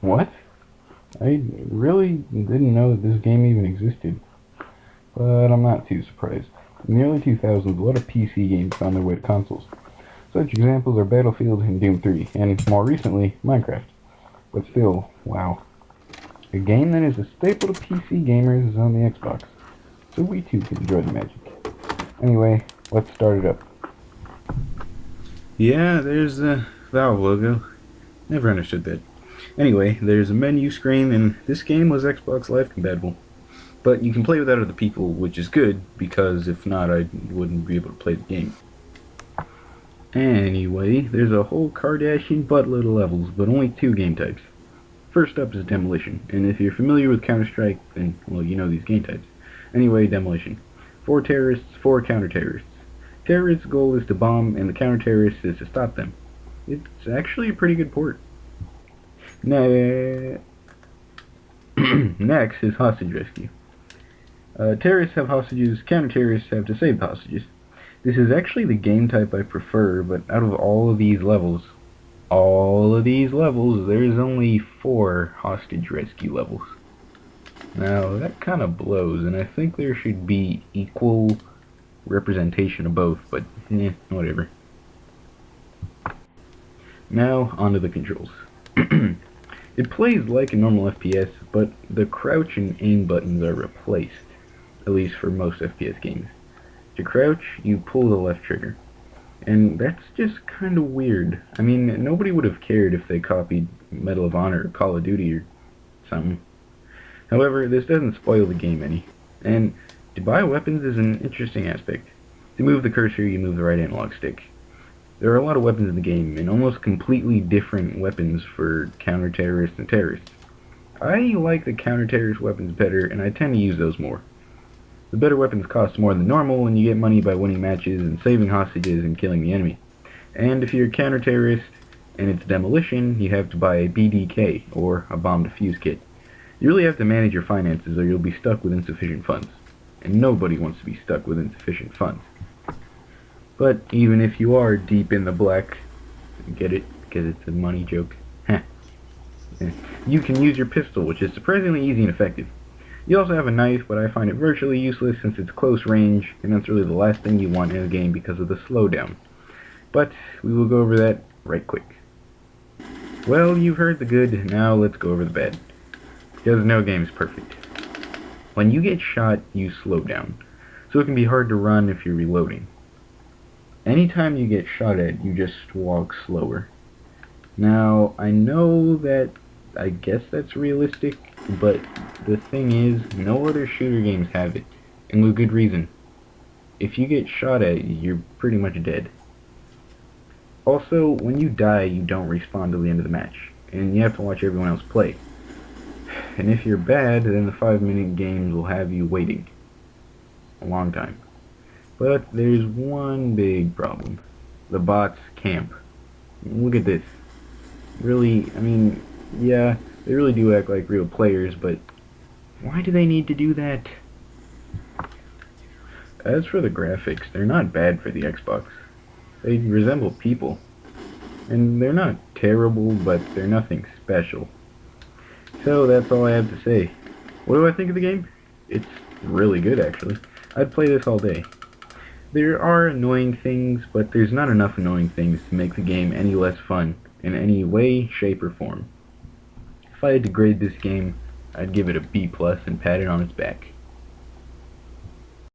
What? I really didn't know that this game even existed, but I'm not too surprised. In the early 2000s, a lot of PC games found their way to consoles. Such examples are Battlefield and Doom 3, and more recently, Minecraft. But still, wow. A game that is a staple to PC gamers is on the Xbox, so we too can enjoy the magic. Anyway, let's start it up. Yeah, there's the Valve logo. Never understood that. Anyway, there's a menu screen, and this game was Xbox Live compatible. But you can play with other people, which is good, because if not, I wouldn't be able to play the game. Anyway, there's a whole Kardashian buttload of levels, but only 2 game types. First up is Demolition, and if you're familiar with Counterstrike, then, well, you know these game types. Anyway, Demolition. 4 terrorists, 4 counter-terrorists. Terrorists' goal is to bomb, and the counter-terrorist is to stop them. It's actually a pretty good port. Next is Hostage Rescue. Terrorists have hostages, counter-terrorists have to save the hostages. This is actually the game type I prefer, but out of all of these levels, there's only 4 hostage rescue levels. Now, that kind of blows, and I think there should be equal representation of both, but whatever. Now, onto the controls. It plays like a normal FPS, but the crouch and aim buttons are replaced, at least for most FPS games. To crouch, you pull the left trigger. And that's just kind of weird. I mean, nobody would have cared if they copied Medal of Honor or Call of Duty or something. However, this doesn't spoil the game any. And to buy weapons is an interesting aspect. To move the cursor, you move the right analog stick. There are a lot of weapons in the game, and almost completely different weapons for counter-terrorists and terrorists. I like the counter-terrorist weapons better, and I tend to use those more. The better weapons cost more than normal, and you get money by winning matches and saving hostages and killing the enemy. And if you're a counter-terrorist and it's demolition, you have to buy a BDK, or a bomb defuse kit. You really have to manage your finances or you'll be stuck with insufficient funds. And nobody wants to be stuck with insufficient funds. But even if you are deep in the black, get it? Because it's a money joke. You can use your pistol, which is surprisingly easy and effective. You also have a knife, but I find it virtually useless since it's close range, and that's really the last thing you want in a game because of the slowdown. But we will go over that right quick. Well, you've heard the good, now let's go over the bad. Because no game is perfect. When you get shot, you slow down, so it can be hard to run if you're reloading. Anytime you get shot at, you just walk slower. Now, I know that I guess that's realistic, but the thing is, no other shooter games have it, and with good reason. If you get shot at, you're pretty much dead. Also, when you die, you don't respawn till the end of the match, and you have to watch everyone else play. And if you're bad, then the 5-minute games will have you waiting a long time. But there's one big problem. The bots camp. Look at this. Really, I mean, yeah, they really do act like real players, but why do they need to do that? As for the graphics, they're not bad for the Xbox. They resemble people. And they're not terrible, but they're nothing special. So that's all I have to say. What do I think of the game? It's really good, actually. I'd play this all day. There are annoying things, but there's not enough annoying things to make the game any less fun in any way, shape, or form. If I had to grade this game, I'd give it a B+ and pat it on its back.